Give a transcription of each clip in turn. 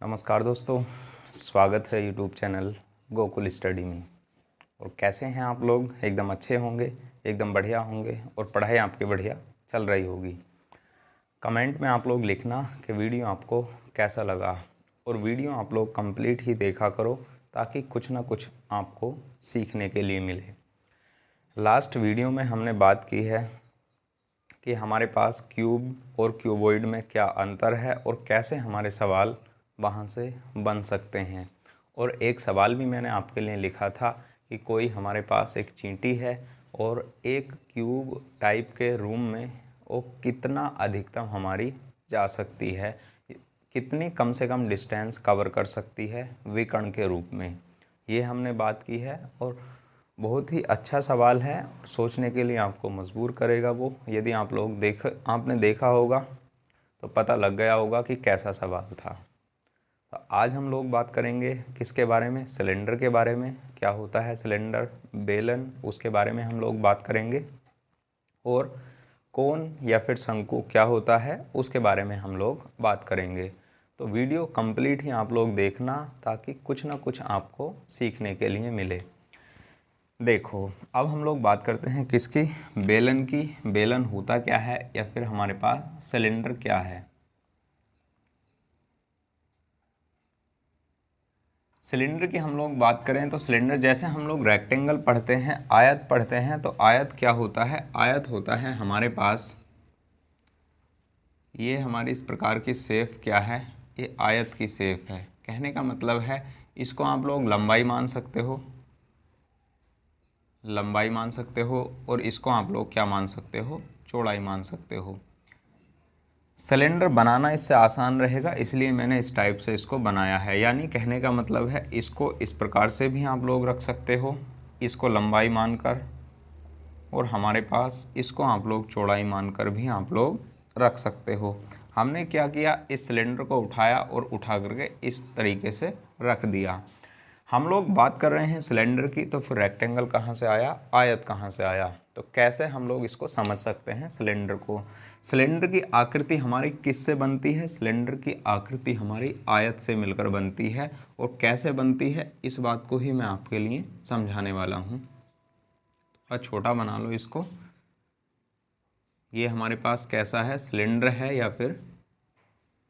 नमस्कार दोस्तों, स्वागत है यूट्यूब चैनल गोकुल स्टडी में। और कैसे हैं आप लोग? एकदम अच्छे होंगे, एकदम बढ़िया होंगे और पढ़ाई आपकी बढ़िया चल रही होगी। कमेंट में आप लोग लिखना कि वीडियो आपको कैसा लगा, और वीडियो आप लोग कंप्लीट ही देखा करो ताकि कुछ ना कुछ आपको सीखने के लिए मिले। लास्ट वीडियो में हमने बात की है कि हमारे पास क्यूब और क्यूबॉइड में क्या अंतर है और कैसे हमारे सवाल वहाँ से बन सकते हैं। और एक सवाल भी मैंने आपके लिए लिखा था कि कोई हमारे पास एक चींटी है और एक क्यूब टाइप के रूम में वो कितना अधिकतम हमारी जा सकती है, कितनी कम से कम डिस्टेंस कवर कर सकती है विकर्ण के रूप में, ये हमने बात की है। और बहुत ही अच्छा सवाल है, सोचने के लिए आपको मजबूर करेगा वो। यदि आपने देखा होगा तो पता लग गया होगा कि कैसा सवाल था। तो आज हम लोग बात करेंगे किसके बारे में? सिलेंडर के बारे में। क्या होता है सिलेंडर, बेलन, उसके बारे में हम लोग बात करेंगे। और कोन या फिर शंकु क्या होता है उसके बारे में हम लोग बात करेंगे। तो वीडियो कंप्लीट ही आप लोग देखना ताकि कुछ ना कुछ आपको सीखने के लिए मिले। देखो, अब हम लोग बात करते हैं किसकी? बेलन की। बेलन होता क्या है या फिर हमारे पास सिलेंडर क्या है। सिलेंडर की हम लोग बात करें तो सिलेंडर, जैसे हम लोग रेक्टेंगल पढ़ते हैं, आयत पढ़ते हैं, तो आयत क्या होता है? आयत होता है हमारे पास, ये हमारी इस प्रकार की शेप क्या है? ये आयत की शेप है। कहने का मतलब है इसको आप लोग लंबाई मान सकते हो, लंबाई मान सकते हो, और इसको आप लोग क्या मान सकते हो? चौड़ाई मान सकते हो। सिलेंडर बनाना इससे आसान रहेगा, इसलिए मैंने इस टाइप से इसको बनाया है। यानी कहने का मतलब है इसको इस प्रकार से भी आप लोग रख सकते हो, इसको लंबाई मानकर, और हमारे पास इसको आप लोग चौड़ाई मानकर भी आप लोग रख सकते हो। हमने क्या किया, इस सिलेंडर को उठाया और उठा करके इस तरीके से रख दिया। हम लोग बात कर रहे हैं सिलेंडर की, तो फिर रेक्टेंगल कहाँ से आया, आयत कहाँ से आया? तो कैसे हम लोग इसको समझ सकते हैं सिलेंडर को? सिलेंडर की आकृति हमारी किससे बनती है? सिलेंडर की आकृति हमारी आयत से मिलकर बनती है। और कैसे बनती है इस बात को ही मैं आपके लिए समझाने वाला हूँ। और छोटा बना लो इसको। ये हमारे पास कैसा है? सिलेंडर है या फिर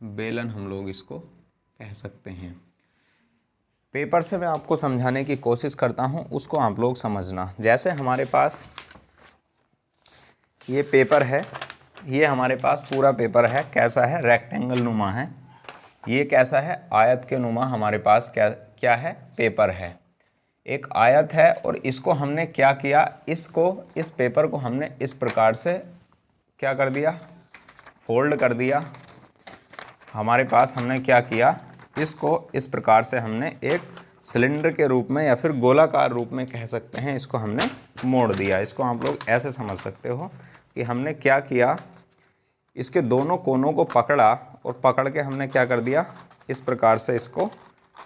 बेलन हम लोग इसको कह सकते हैं। पेपर से मैं आपको समझाने की कोशिश करता हूँ, उसको आप लोग समझना। जैसे हमारे पास ये पेपर है, ये हमारे पास पूरा पेपर है, कैसा है? रेक्टेंगल नुमा है। ये कैसा है? आयत के नुमा हमारे पास क्या है? पेपर है। एक आयत है, और इसको हमने क्या किया, इस पेपर को हमने इस प्रकार से क्या कर दिया? फोल्ड कर दिया। हमारे पास हमने क्या किया, इसको इस प्रकार से हमने एक सिलेंडर के रूप में या फिर गोलाकार रूप में कह सकते हैं, इसको हमने मोड़ दिया। इसको आप लोग ऐसे समझ सकते हो कि हमने क्या किया, इसके दोनों कोनों को पकड़ा, और पकड़ के हमने क्या कर दिया, इस प्रकार से इसको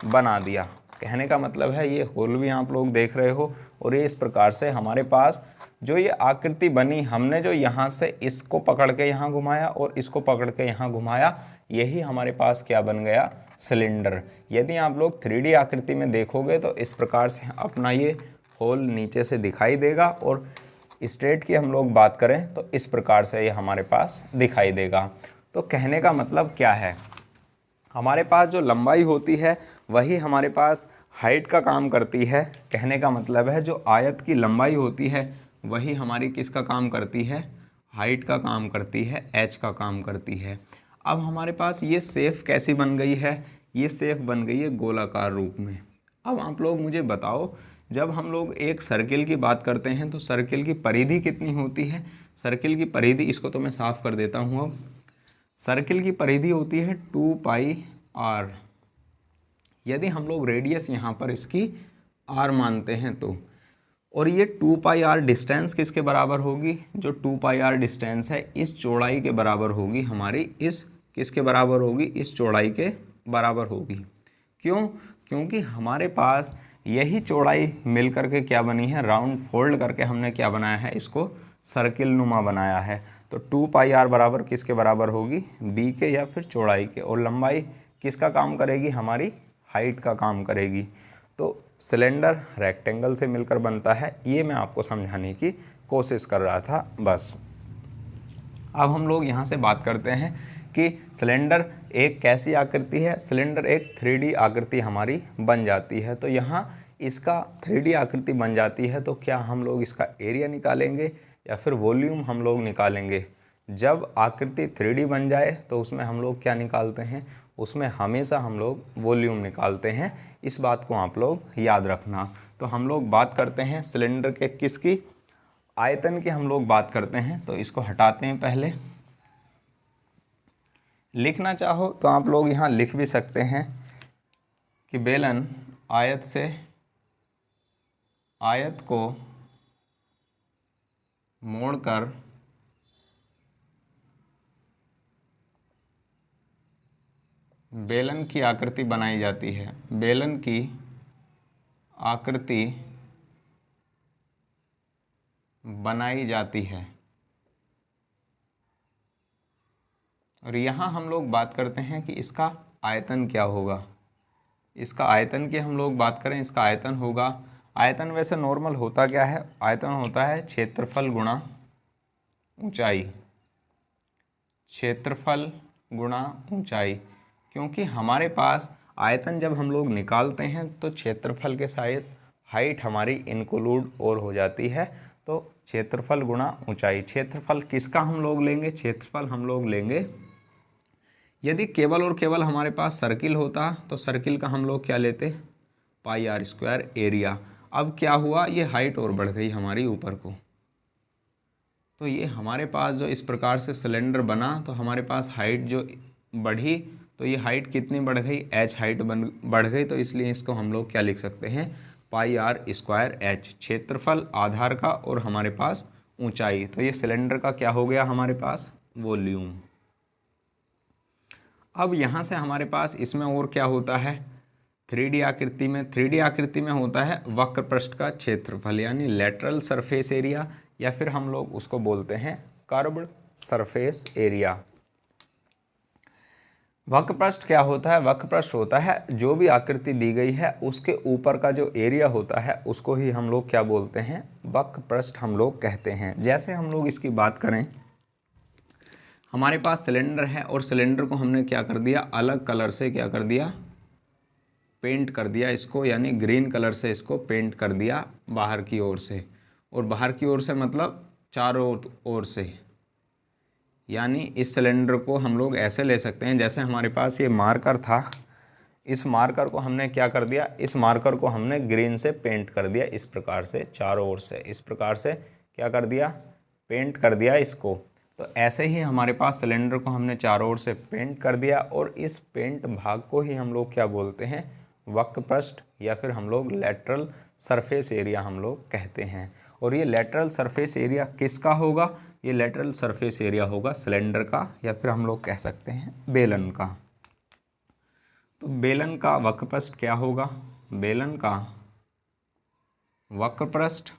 बना दिया। कहने का मतलब है ये होल भी आप लोग देख रहे हो, और ये इस प्रकार से हमारे पास जो ये आकृति बनी, हमने जो यहाँ से इसको पकड़ के यहाँ घुमाया और इसको पकड़ के यहाँ घुमाया, यही हमारे पास क्या बन गया? सिलेंडर। यदि आप लोग 3D आकृति में देखोगे तो इस प्रकार से अपना ये होल नीचे से दिखाई देगा, और स्ट्रेट की हम लोग बात करें तो इस प्रकार से ये हमारे पास दिखाई देगा। तो कहने का मतलब क्या है, हमारे पास जो लंबाई होती है वही हमारे पास हाइट का काम करती है। कहने का मतलब है जो आयत की लंबाई होती है वही हमारी किसका काम करती है? हाइट का काम करती है, एच का काम करती है। अब हमारे पास ये शेप कैसी बन गई है? ये शेप बन गई है गोलाकार रूप में। अब आप लोग मुझे बताओ, जब हम लोग एक सर्किल की बात करते हैं तो सर्किल की परिधि कितनी होती है? सर्किल की परिधि, इसको तो मैं साफ कर देता हूँ। अब सर्किल की परिधि होती है 2πr। यदि हम लोग रेडियस यहाँ पर इसकी r मानते हैं तो, और ये 2πr डिस्टेंस किसके बराबर होगी? जो 2πr डिस्टेंस है इस चौड़ाई के बराबर होगी हमारी, इस किसके बराबर होगी? इस चौड़ाई के बराबर होगी। क्यों? क्योंकि हमारे पास यही चौड़ाई मिल करके क्या बनी है? राउंड फोल्ड करके हमने क्या बनाया है? इसको सर्किल नुमा बनाया है। तो 2πr बराबर किसके बराबर होगी? b के या फिर चौड़ाई के। और लंबाई किसका काम करेगी, हमारी हाइट का काम करेगी। तो सिलेंडर रेक्टेंगल से मिलकर बनता है, ये मैं आपको समझाने की कोशिश कर रहा था बस। अब हम लोग यहाँ से बात करते हैं कि सिलेंडर एक कैसी आकृति है। सिलेंडर एक 3D आकृति हमारी बन जाती है। तो यहाँ इसका 3D आकृति बन जाती है, तो क्या हम लोग इसका एरिया निकालेंगे या फिर वॉल्यूम हम लोग निकालेंगे। जब आकृति 3D बन जाए तो उसमें हम लोग क्या निकालते हैं, उसमें हमेशा हम लोग वॉल्यूम निकालते हैं। इस बात को आप लोग याद रखना। तो हम लोग बात करते हैं सिलेंडर के किसकी, आयतन की हम लोग बात करते हैं। तो इसको हटाते हैं पहले। लिखना चाहो तो आप लोग यहाँ लिख भी सकते हैं कि बेलन आयत से आयत को मोड़कर बेलन की आकृति बनाई जाती है। बेलन की आकृति बनाई जाती है। और यहाँ हम लोग बात करते हैं कि इसका आयतन क्या होगा। इसका आयतन की हम लोग बात करें, इसका आयतन होगा, आयतन वैसे नॉर्मल होता क्या है, आयतन होता है क्षेत्रफल गुणा ऊंचाई, क्षेत्रफल गुणा ऊंचाई। क्योंकि हमारे पास आयतन जब हम लोग निकालते हैं तो क्षेत्रफल के साथ हाइट हमारी इंक्लूड और हो जाती है। तो क्षेत्रफल गुणा ऊंचाई, क्षेत्रफल किसका हम लोग लेंगे, क्षेत्रफल हम लोग लेंगे, यदि केवल और केवल हमारे पास सर्किल होता तो सर्किल का हम लोग क्या लेते, पाई आर स्क्वायर एरिया। अब क्या हुआ, ये हाइट और बढ़ गई हमारी ऊपर को। तो ये हमारे पास जो इस प्रकार से सिलेंडर बना, तो हमारे पास हाइट जो बढ़ी, तो ये हाइट कितनी बढ़ गई, एच हाइट बढ़ गई। तो इसलिए इसको हम लोग क्या लिख सकते हैं, पाई आर स्क्वायर एच, क्षेत्रफल आधार का और हमारे पास ऊंचाई। तो ये सिलेंडर का क्या हो गया हमारे पास, वॉल्यूम। अब यहाँ से हमारे पास इसमें और क्या होता है, 3D आकृति में, 3D आकृति में होता है वक्र पृष्ठ का क्षेत्रफल यानी लेटरल सरफेस एरिया, या फिर हम लोग उसको बोलते हैं कर्व्ड सरफेस एरिया। वक्र पृष्ठ क्या होता है, वक्र पृष्ठ होता है जो भी आकृति दी गई है उसके ऊपर का जो एरिया होता है उसको ही हम लोग क्या बोलते हैं, वक्र पृष्ठ हम लोग कहते हैं। जैसे हम लोग इसकी बात करें, हमारे पास सिलेंडर है और सिलेंडर को हमने क्या कर दिया, अलग कलर से क्या कर दिया, पेंट कर दिया इसको, यानी ग्रीन कलर से इसको पेंट कर दिया बाहर की ओर से। और बाहर की ओर से मतलब चारों ओर से, यानी इस सिलेंडर को हम लोग ऐसे ले सकते हैं, जैसे हमारे पास ये मार्कर था, इस मार्कर को हमने क्या कर दिया, इस मार्कर को हमने ग्रीन से पेंट कर दिया इस प्रकार से चारों ओर से, इस प्रकार से क्या कर दिया, पेंट कर दिया इसको। तो ऐसे ही हमारे पास सिलेंडर को हमने चारों ओर से पेंट कर दिया और इस पेंट भाग को ही हम लोग क्या बोलते हैं, वक्र पृष्ठ, या फिर हम लोग लेटरल सरफेस एरिया हम लोग कहते हैं। और ये लेटरल सरफेस एरिया किसका होगा, ये लेटरल सरफेस एरिया होगा सिलेंडर का, या फिर हम लोग कह सकते हैं बेलन का। तो बेलन का वक्र पृष्ठ क्या होगा, बेलन का वक्र पृष्ठ,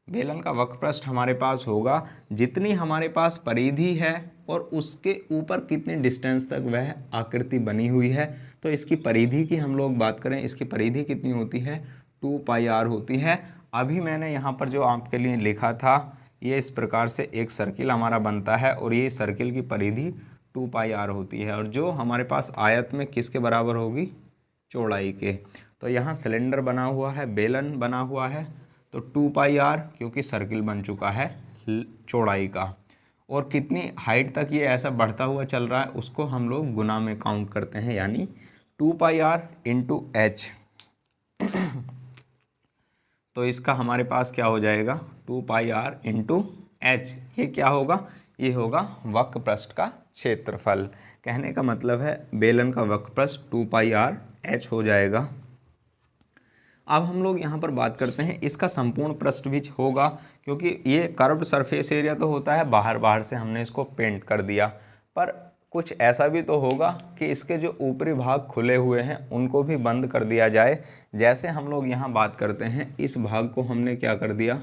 बेलन का वक्र पृष्ठ हमारे पास होगा जितनी हमारे पास परिधि है और उसके ऊपर कितनी डिस्टेंस तक वह आकृति बनी हुई है। तो इसकी परिधि की हम लोग बात करें, इसकी परिधि कितनी होती है, 2 पाई आर होती है। अभी मैंने यहाँ पर जो आपके लिए लिखा था, ये इस प्रकार से एक सर्किल हमारा बनता है और ये सर्किल की परिधि 2 पाई आर होती है, और जो हमारे पास आयत में किसके बराबर होगी, चौड़ाई के। तो यहाँ सिलेंडर बना हुआ है, बेलन बना हुआ है, तो 2 पाई आर क्योंकि सर्किल बन चुका है चौड़ाई का, और कितनी हाइट तक ये ऐसा बढ़ता हुआ चल रहा है उसको हम लोग गुना में काउंट करते हैं, यानी 2 पाई आर इंटू एच। तो इसका हमारे पास क्या हो जाएगा, 2 पाई आर इंटू एच। ये क्या होगा, ये होगा वक्र पृष्ठ का क्षेत्रफल। कहने का मतलब है बेलन का वक्र पृष्ठ 2 पाई आर एच हो जाएगा। अब हम लोग यहाँ पर बात करते हैं इसका संपूर्ण पृष्ठ भी होगा, क्योंकि ये कर्व्ड सरफेस एरिया तो होता है, बाहर बाहर से हमने इसको पेंट कर दिया, पर कुछ ऐसा भी तो होगा कि इसके जो ऊपरी भाग खुले हुए हैं उनको भी बंद कर दिया जाए। जैसे हम लोग यहाँ बात करते हैं, इस भाग को हमने क्या कर दिया,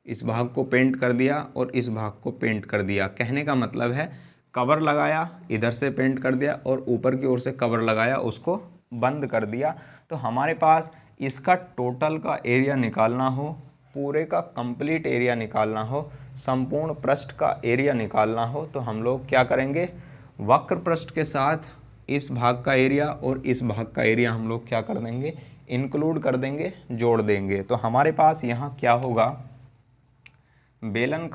इस भाग को पेंट कर दिया और इस भाग को पेंट कर दिया। कहने का मतलब है कवर लगाया, इधर से पेंट कर दिया और ऊपर की ओर से कवर लगाया, उसको बंद कर दिया। तो हमारे पास इसका टोटल का एरिया निकालना हो, पूरे का कंप्लीट एरिया निकालना हो, संपूर्ण पृष्ठ का एरिया निकालना हो, तो हम लोग क्या करेंगे, वक्र पृष्ठ के साथ इस भाग का एरिया और इस भाग का एरिया हम लोग क्या कर देंगे, इंक्लूड कर देंगे, जोड़ देंगे। तो हमारे पास यहाँ क्या होगा, बेलन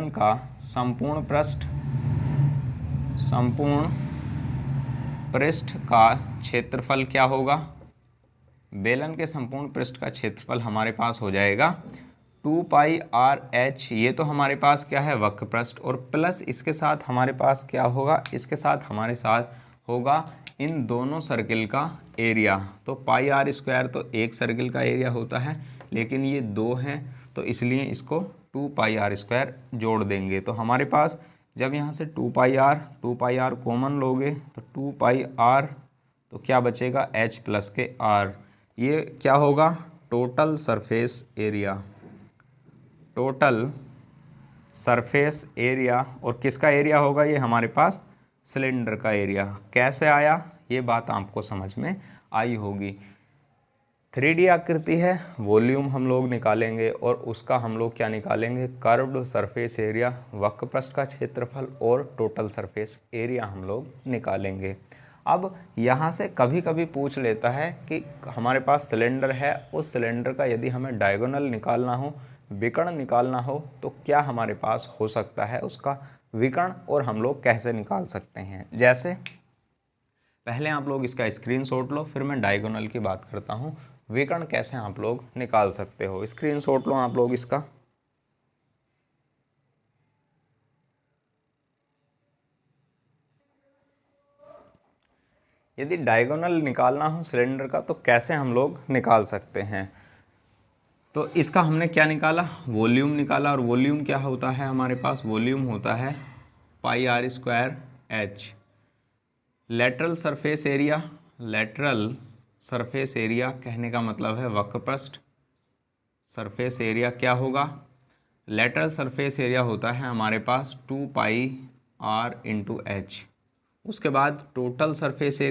का संपूर्ण पृष्ठ का क्षेत्रफल क्या होगा, बेलन के संपूर्ण पृष्ठ का क्षेत्रफल हमारे पास हो जाएगा 2πr/h। ये तो हमारे पास क्या है, वक्र पृष्ठ, और प्लस इसके साथ हमारे पास क्या होगा, इसके साथ हमारे साथ होगा इन दोनों सर्किल का एरिया। तो πr² तो एक सर्किल का एरिया होता है, लेकिन ये दो हैं, तो इसलिए इसको 2πr² जोड़ देंगे। तो हमारे पास जब यहाँ से 2πr कॉमन लोगे तो 2πr, तो क्या बचेगा, h प्लस के r। ये क्या होगा, टोटल सरफेस एरिया। और किसका एरिया होगा, ये हमारे पास सिलेंडर का एरिया। कैसे आया, ये बात आपको समझ में आई होगी। 3D आकृति है, वॉल्यूम हम लोग निकालेंगे और उसका हम लोग क्या निकालेंगे, कर्व्ड सरफेस एरिया, वक्र पृष्ठ का क्षेत्रफल और टोटल सरफेस एरिया हम लोग निकालेंगे। अब यहाँ से कभी कभी पूछ लेता है कि हमारे पास सिलेंडर है, उस सिलेंडर का यदि हमें डायगोनल निकालना हो, विकर्ण निकालना हो, तो क्या हमारे पास हो सकता है उसका विकर्ण, और हम लोग कैसे निकाल सकते हैं। जैसे पहले आप लोग इसका स्क्रीनशॉट लो, फिर मैं डायगोनल की बात करता हूँ, विकर्ण कैसे आप लोग निकाल सकते हो। स्क्रीनशॉट लो आप लोग इसका। यदि डायगोनल निकालना हो सिलेंडर का तो कैसे हम लोग निकाल सकते हैं। तो इसका हमने क्या निकाला, वॉल्यूम निकाला, और वॉल्यूम क्या होता है हमारे पास, वॉल्यूम होता है πr²h। लेटरल सरफेस एरिया कहने का मतलब है वक्र पृष्ठ सरफेस एरिया क्या होगा, लेटरल सरफेस एरिया होता है हमारे पास 2πr/h। उसके बाद टोटल सरफेस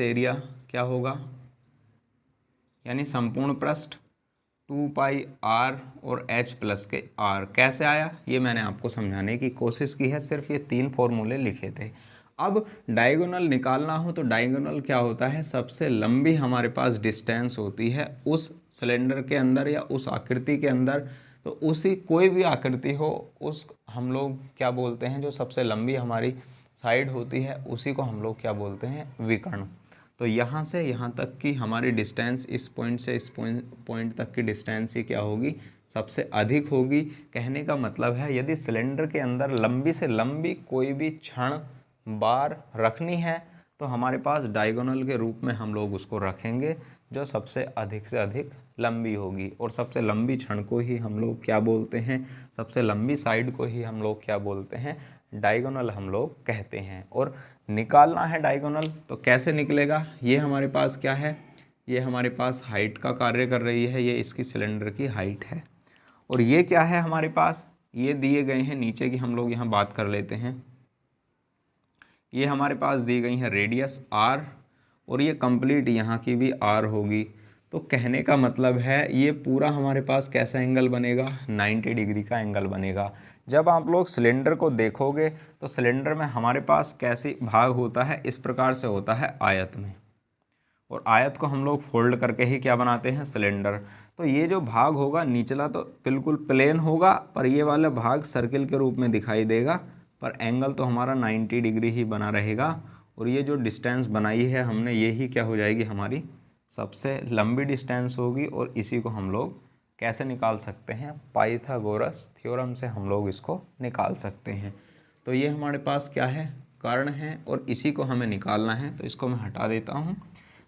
एरिया क्या होगा, यानी संपूर्ण पृष्ठ 2πr और h प्लस के r। कैसे आया, ये मैंने आपको समझाने की कोशिश की है, सिर्फ ये 3 फॉर्मूले लिखे थे। अब डायगोनल निकालना हो तो डायगोनल क्या होता है, सबसे लंबी हमारे पास डिस्टेंस होती है उस सिलेंडर के अंदर या उस आकृति के अंदर। तो उसी कोई भी आकृति हो, उस हम लोग क्या बोलते हैं, जो सबसे लंबी हमारी साइड होती है उसी को हम लोग क्या बोलते हैं, विकर्ण। तो यहाँ से यहाँ तक की हमारी डिस्टेंस, इस पॉइंट से इस पॉइंट तक की डिस्टेंस ही क्या होगी, सबसे अधिक होगी। कहने का मतलब है यदि सिलेंडर के अंदर लंबी से लंबी कोई भी क्षण बार रखनी है तो हमारे पास डायगोनल के रूप में हम लोग उसको रखेंगे, जो सबसे अधिक से अधिक लंबी होगी। और सबसे लंबी क्षण को ही हम लोग क्या बोलते हैं, सबसे लंबी साइड को ही हम लोग क्या बोलते हैं, डायगोनल हम लोग कहते हैं। और निकालना है डायगोनल तो कैसे निकलेगा, ये हमारे पास क्या है, ये हमारे पास हाइट का कार्य कर रही है, ये इसकी सिलेंडर की हाइट है। और ये क्या है हमारे पास, ये दिए गए हैं नीचे की, हम लोग यहाँ बात कर लेते हैं। ये हमारे पास दी गई है रेडियस r, और ये कंप्लीट यहाँ की भी r होगी। तो कहने का मतलब है ये पूरा हमारे पास कैसा एंगल बनेगा, 90 डिग्री का एंगल बनेगा। जब आप लोग सिलेंडर को देखोगे तो सिलेंडर में हमारे पास कैसी भाग होता है, इस प्रकार से होता है आयत में, और आयत को हम लोग फोल्ड करके ही क्या बनाते हैं, सिलेंडर। तो ये जो भाग होगा निचला तो बिल्कुल प्लेन होगा, पर ये वाला भाग सर्किल के रूप में दिखाई देगा, पर एंगल तो हमारा 90 डिग्री ही बना रहेगा। और ये जो डिस्टेंस बनाई है हमने, ये ही क्या हो जाएगी, हमारी सबसे लंबी डिस्टेंस होगी। और इसी को हम लोग कैसे निकाल सकते हैं, पाइथागोरस थ्योरम से हम लोग इसको निकाल सकते हैं। तो ये हमारे पास क्या है, कर्ण है, और इसी को हमें निकालना है। तो इसको मैं हटा देता हूँ।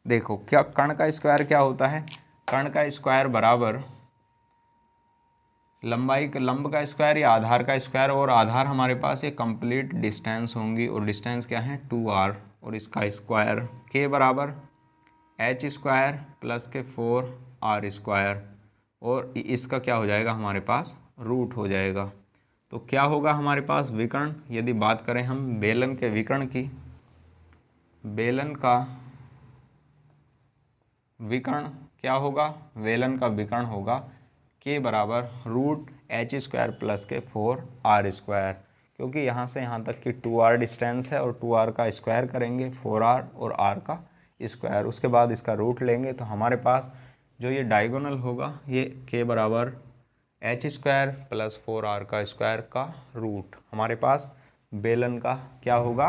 देखो क्या कर्ण का स्क्वायर क्या होता है, कर्ण का स्क्वायर बराबर लंब का स्क्वायर या आधार का स्क्वायर, और आधार हमारे पास ये कंप्लीट डिस्टेंस होंगी, और डिस्टेंस क्या है 2r, और इसका स्क्वायर k बराबर h स्क्वायर प्लस के 4r स्क्वायर, और इसका क्या हो जाएगा हमारे पास रूट हो जाएगा। तो क्या होगा हमारे पास विकर्ण, यदि बात करें हम बेलन के विकर्ण की, बेलन का विकर्ण क्या होगा, बेलन का विकर्ण होगा k बराबर रूट एच स्क्वायर प्लस के 4r², क्योंकि यहाँ से यहाँ तक की 2r डिस्टेंस है और 2r का स्क्वायर करेंगे 4r और r का स्क्वायर, उसके बाद इसका रूट लेंगे तो हमारे पास जो ये डायगोनल होगा ये k बराबर एच स्क्वायर प्लस 4r का स्क्वायर का रूट हमारे पास बेलन का क्या होगा,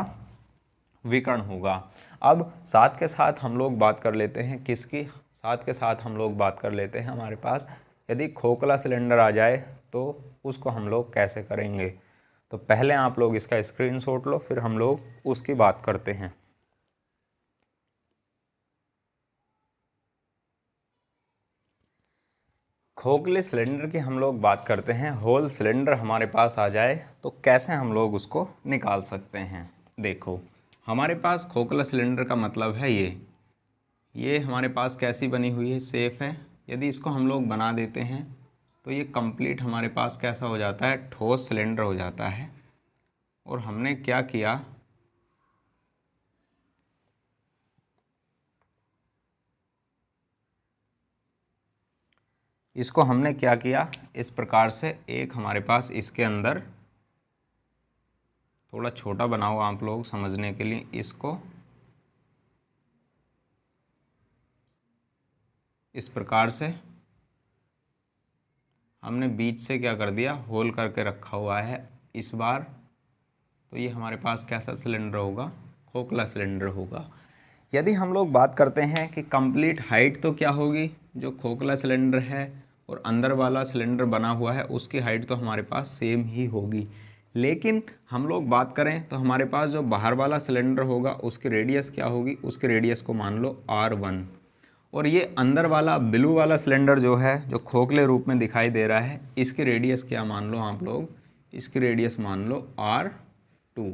विकर्ण होगा। अब साथ के साथ हम लोग बात कर लेते हैं किसकी, साथ के साथ हम लोग बात कर लेते हैं हमारे पास यदि खोखला सिलेंडर आ जाए तो उसको हम लोग कैसे करेंगे। तो पहले आप लोग इसका स्क्रीनशॉट लो, फिर हम लोग उसकी बात करते हैं। खोखले सिलेंडर की हम लोग बात करते हैं, होल सिलेंडर हमारे पास आ जाए तो कैसे हम लोग उसको निकाल सकते हैं। देखो हमारे पास खोखला सिलेंडर का मतलब है ये हमारे पास कैसी बनी हुई है, सेफ है। यदि इसको हम लोग बना देते हैं तो ये कंप्लीट हमारे पास कैसा हो जाता है, ठोस सिलेंडर हो जाता है। और हमने क्या किया, इसको हमने क्या किया, इस प्रकार से एक हमारे पास इसके अंदर थोड़ा छोटा बनाओ आप लोग समझने के लिए, इसको इस प्रकार से हमने बीच से क्या कर दिया, होल करके रखा हुआ है इस बार। तो ये हमारे पास कैसा सिलेंडर होगा, खोखला सिलेंडर होगा। यदि हम लोग बात करते हैं कि कंप्लीट हाइट तो क्या होगी, जो खोखला सिलेंडर है और अंदर वाला सिलेंडर बना हुआ है उसकी हाइट तो हमारे पास सेम ही होगी। लेकिन हम लोग बात करें तो हमारे पास जो बाहर वाला सिलेंडर होगा उसकी रेडियस क्या होगी, उसकी रेडियस को मान लो r1। और ये अंदर वाला ब्लू वाला सिलेंडर जो है, जो खोखले रूप में दिखाई दे रहा है, इसकी रेडियस क्या मान लो आप लोग, इसकी रेडियस मान लो r2।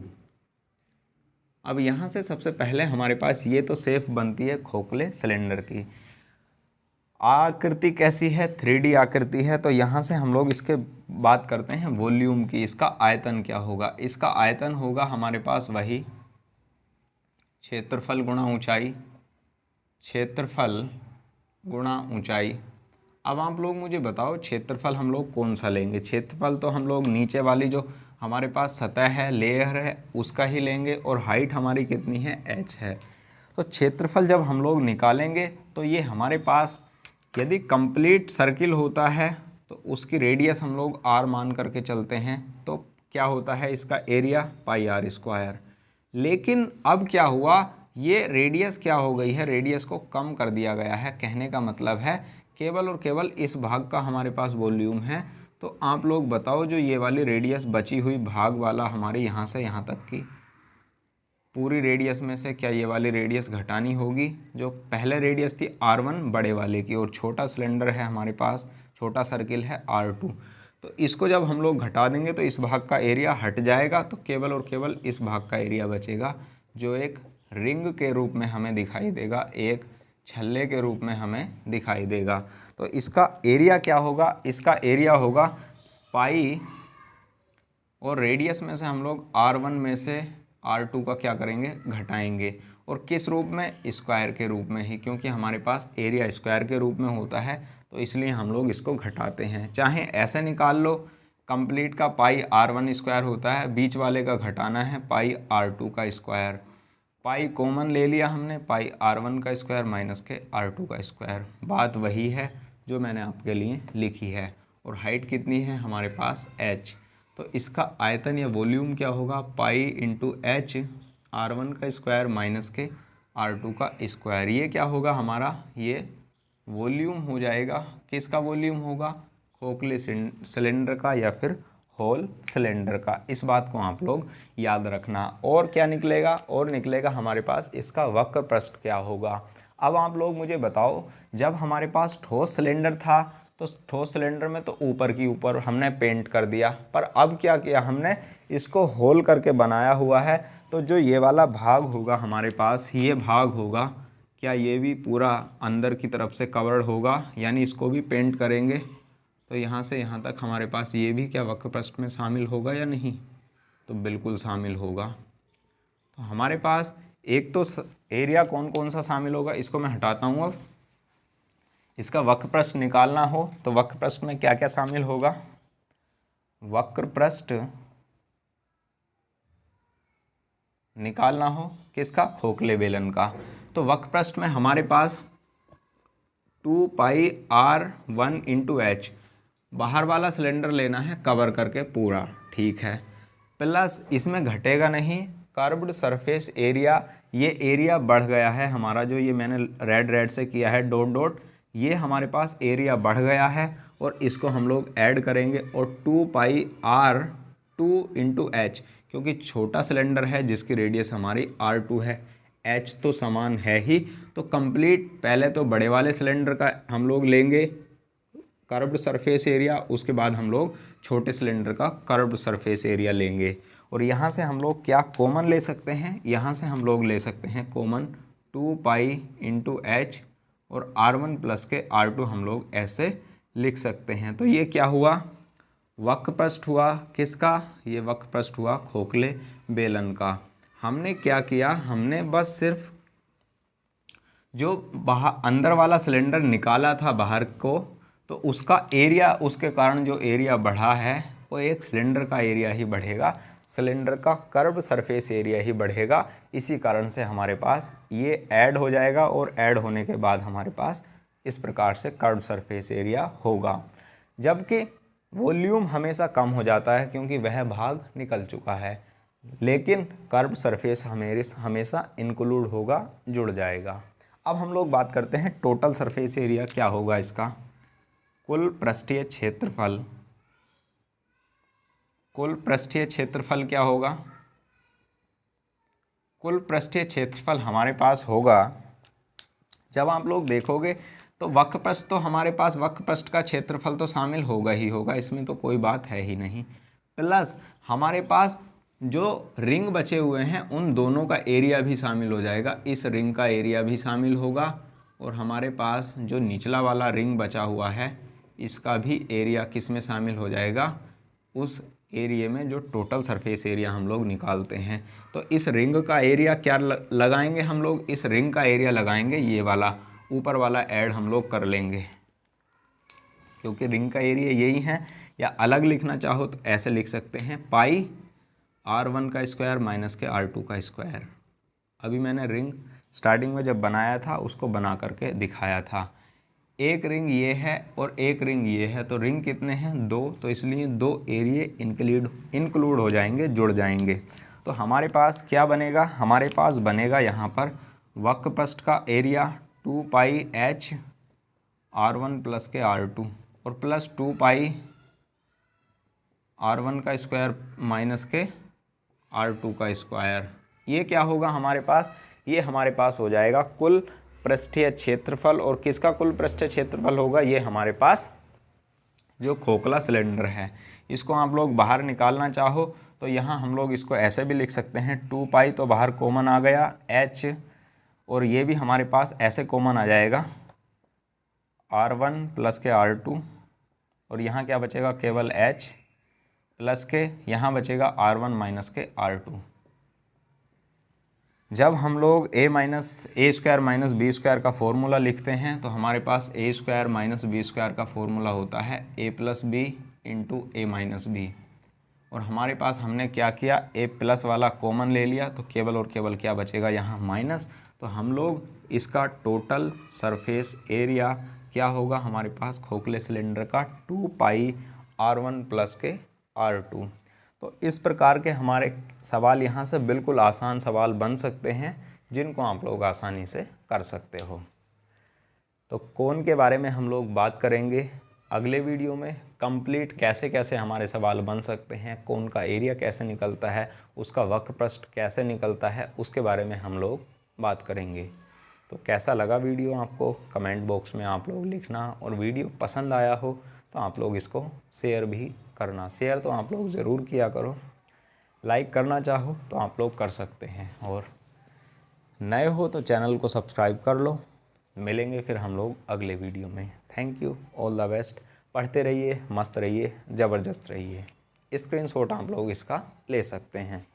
अब यहाँ से सबसे पहले हमारे पास ये तो सेफ बनती है खोखले सिलेंडर की। आकृति कैसी है, 3D आकृति है। तो यहाँ से हम लोग इसके बात करते हैं वॉल्यूम की, इसका आयतन क्या होगा, इसका आयतन होगा हमारे पास वही क्षेत्रफल गुणा ऊंचाई, क्षेत्रफल गुणा ऊंचाई। अब आप लोग मुझे बताओ क्षेत्रफल हम लोग कौन सा लेंगे, क्षेत्रफल तो हम लोग नीचे वाली जो हमारे पास सतह है, लेयर है, उसका ही लेंगे और हाइट हमारी कितनी है, h है। तो क्षेत्रफल जब हम लोग निकालेंगे तो ये हमारे पास यदि कंप्लीट सर्किल होता है तो उसकी रेडियस हम लोग r मान करके चलते हैं तो क्या होता है, इसका एरिया πr²। लेकिन अब क्या हुआ, ये रेडियस क्या हो गई है, रेडियस को कम कर दिया गया है। कहने का मतलब है केवल और केवल इस भाग का हमारे पास वॉल्यूम है। तो आप लोग बताओ जो ये वाली रेडियस बची हुई भाग वाला हमारे यहाँ से यहाँ तक की पूरी रेडियस में से क्या ये वाली रेडियस घटानी होगी, जो पहले रेडियस थी r1 बड़े वाले की, और छोटा सिलेंडर है हमारे पास, छोटा सर्किल है r2। तो इसको जब हम लोग घटा देंगे तो इस भाग का एरिया हट जाएगा, तो केवल और केवल इस भाग का एरिया बचेगा जो एक रिंग के रूप में हमें दिखाई देगा, एक छल्ले के रूप में हमें दिखाई देगा। तो इसका एरिया क्या होगा, इसका एरिया होगा पाई, और रेडियस में से हम लोग r1 में से r2 का क्या करेंगे, घटाएंगे। और किस रूप में, स्क्वायर के रूप में ही, क्योंकि हमारे पास एरिया स्क्वायर के रूप में होता है तो इसलिए हम लोग इसको घटाते हैं। चाहे ऐसे निकाल लो, कंप्लीट का πr1² होता है, बीच वाले का घटाना है πr2 का स्क्वायर। पाई कॉमन ले लिया हमने, πr1 का स्क्वायर माइनस के r2 का स्क्वायर। बात वही है जो मैंने आपके लिए लिखी है। और हाइट कितनी है हमारे पास, h। तो इसका आयतन या वॉल्यूम क्या होगा, पाई इंटू एच, r1 का स्क्वायर माइनस के r2 का स्क्वायर। ये क्या होगा हमारा, ये वॉल्यूम हो जाएगा। किसका वॉल्यूम होगा, खोखले सिलेंडर का या फिर होल सिलेंडर का। इस बात को आप लोग याद रखना। और क्या निकलेगा, और निकलेगा हमारे पास इसका वक्र पृष्ठ क्या होगा। अब आप लोग मुझे बताओ, जब हमारे पास ठोस सिलेंडर था तो ठोस सिलेंडर में तो ऊपर की ऊपर हमने पेंट कर दिया, पर अब क्या किया हमने, इसको होल करके बनाया हुआ है। तो जो ये वाला भाग होगा हमारे पास, ये भाग होगा, क्या ये भी पूरा अंदर की तरफ से कवर्ड होगा, यानी इसको भी पेंट करेंगे तो यहाँ से यहाँ तक हमारे पास ये भी क्या वक्र पृष्ठ में शामिल होगा या नहीं? तो बिल्कुल शामिल होगा। तो हमारे पास एक तो एरिया कौन कौन सा शामिल होगा, इसको मैं हटाता हूँ। अब इसका वक्र पृष्ठ निकालना हो तो वक्र पृष्ठ में क्या क्या शामिल होगा? वक्र पृष्ठ निकालना हो किसका? खोखले बेलन का। तो वक्र पृष्ठ में हमारे पास 2πr1 इंटू एच, बाहर वाला सिलेंडर लेना है कवर करके पूरा, ठीक है, प्लस इसमें घटेगा नहीं कर्व्ड सरफेस एरिया। ये एरिया बढ़ गया है हमारा, जो ये मैंने रेड रेड से किया है डॉट डॉट, ये हमारे पास एरिया बढ़ गया है और इसको हम लोग ऐड करेंगे और 2πr2 इंटू एच, क्योंकि छोटा सिलेंडर है जिसकी रेडियस हमारी r2 है, एच तो समान है ही, तो कंप्लीट पहले तो बड़े वाले सिलेंडर का हम लोग लेंगे कर्व्ड सरफेस एरिया, उसके बाद हम लोग छोटे सिलेंडर का कर्व्ड सरफेस एरिया लेंगे। और यहाँ से हम लोग क्या कॉमन ले सकते हैं? यहाँ से हम लोग ले सकते हैं कॉमन 2π इंटू एच और r1 प्लस के r2 हम लोग ऐसे लिख सकते हैं। तो ये क्या हुआ? वक्र पृष्ठ हुआ किसका? ये वक्र पृष्ठ हुआ खोखले बेलन का। हमने क्या किया? हमने बस सिर्फ जो बाहर अंदर वाला सिलेंडर निकाला था बाहर को, तो उसका एरिया, उसके कारण जो एरिया बढ़ा है वो एक सिलेंडर का एरिया ही बढ़ेगा, सिलेंडर का कर्व सरफेस एरिया ही बढ़ेगा। इसी कारण से हमारे पास ये ऐड हो जाएगा और ऐड होने के बाद हमारे पास इस प्रकार से कर्व सरफेस एरिया होगा। जबकि वॉल्यूम हमेशा कम हो जाता है क्योंकि वह भाग निकल चुका है, लेकिन कर्व सरफेस हमेशा इंक्लूड होगा, जुड़ जाएगा। अब हम लोग बात करते हैं टोटल सरफेस एरिया क्या होगा इसका। कुल पृष्ठीय क्षेत्रफल, कुल पृष्ठीय क्षेत्रफल क्या होगा? कुल पृष्ठीय क्षेत्रफल हमारे पास होगा, जब आप लोग देखोगे तो वक्र पृष्ठ तो हमारे पास, वक्र पृष्ठ का क्षेत्रफल तो शामिल होगा ही होगा, इसमें तो कोई बात है ही नहीं, प्लस हमारे पास जो रिंग बचे हुए हैं उन दोनों का एरिया भी शामिल हो जाएगा, इस रिंग का एरिया भी शामिल होगा और हमारे पास जो निचला वाला रिंग बचा हुआ है इसका भी एरिया किस में शामिल हो जाएगा? उस एरिया में जो टोटल सरफेस एरिया हम लोग निकालते हैं। तो इस रिंग का एरिया क्या लगाएंगे हम लोग? इस रिंग का एरिया लगाएंगे ये वाला, ऊपर वाला ऐड हम लोग कर लेंगे क्योंकि रिंग का एरिया यही है। या अलग लिखना चाहो तो ऐसे लिख सकते हैं पाई r1 का स्क्वायर माइनस के r2 का स्क्वायर। अभी मैंने रिंग स्टार्टिंग में जब बनाया था उसको बना करके दिखाया था। एक रिंग ये है और एक रिंग ये है, तो रिंग कितने हैं? 2, तो इसलिए 2 एरिए इंक्लूड हो जाएंगे, जुड़ जाएंगे। तो हमारे पास क्या बनेगा? हमारे पास बनेगा यहाँ पर वक्र पृष्ठ का एरिया 2πh r1 प्लस के r2 और प्लस 2π r1 का स्क्वायर माइनस के r2 का स्क्वायर। ये क्या होगा हमारे पास? ये हमारे पास हो जाएगा कुल पृष्ठीय क्षेत्रफल। और किसका कुल पृष्ठीय क्षेत्रफल होगा? ये हमारे पास जो खोखला सिलेंडर है, इसको आप लोग बाहर निकालना चाहो तो यहाँ हम लोग इसको ऐसे भी लिख सकते हैं 2π, तो बाहर कॉमन आ गया h, और ये भी हमारे पास ऐसे कॉमन आ जाएगा r1 प्लस के r2, और यहाँ क्या बचेगा? केवल h प्लस के यहाँ बचेगा r1 माइनस के r2। जब हम लोग a square minus b square का फॉर्मूला लिखते हैं तो हमारे पास a square minus b square का फॉर्मूला होता है a plus b into a minus b, और हमारे पास हमने क्या किया? a प्लस वाला कॉमन ले लिया, तो केवल और केवल क्या बचेगा? यहाँ माइनस। तो हम लोग इसका टोटल सरफेस एरिया क्या होगा हमारे पास खोखले सिलेंडर का? 2π r1 प्लस के r2। तो इस प्रकार के हमारे सवाल यहाँ से बिल्कुल आसान सवाल बन सकते हैं जिनको आप लोग आसानी से कर सकते हो। तो कोन के बारे में हम लोग बात करेंगे अगले वीडियो में। कंप्लीट कैसे कैसे हमारे सवाल बन सकते हैं, कोन का एरिया कैसे निकलता है, उसका वक्र पृष्ठ कैसे निकलता है, उसके बारे में हम लोग बात करेंगे। तो कैसा लगा वीडियो आपको? कमेंट बॉक्स में आप लोग लिखना, और वीडियो पसंद आया हो तो आप लोग इसको शेयर भी करना। शेयर तो आप लोग ज़रूर किया करो, लाइक करना चाहो तो आप लोग कर सकते हैं, और नए हो तो चैनल को सब्सक्राइब कर लो। मिलेंगे फिर हम लोग अगले वीडियो में। Thank you, all the best. पढ़ते रहिए, मस्त रहिए, ज़बरदस्त रहिए। स्क्रीनशॉट आप लोग इसका ले सकते हैं।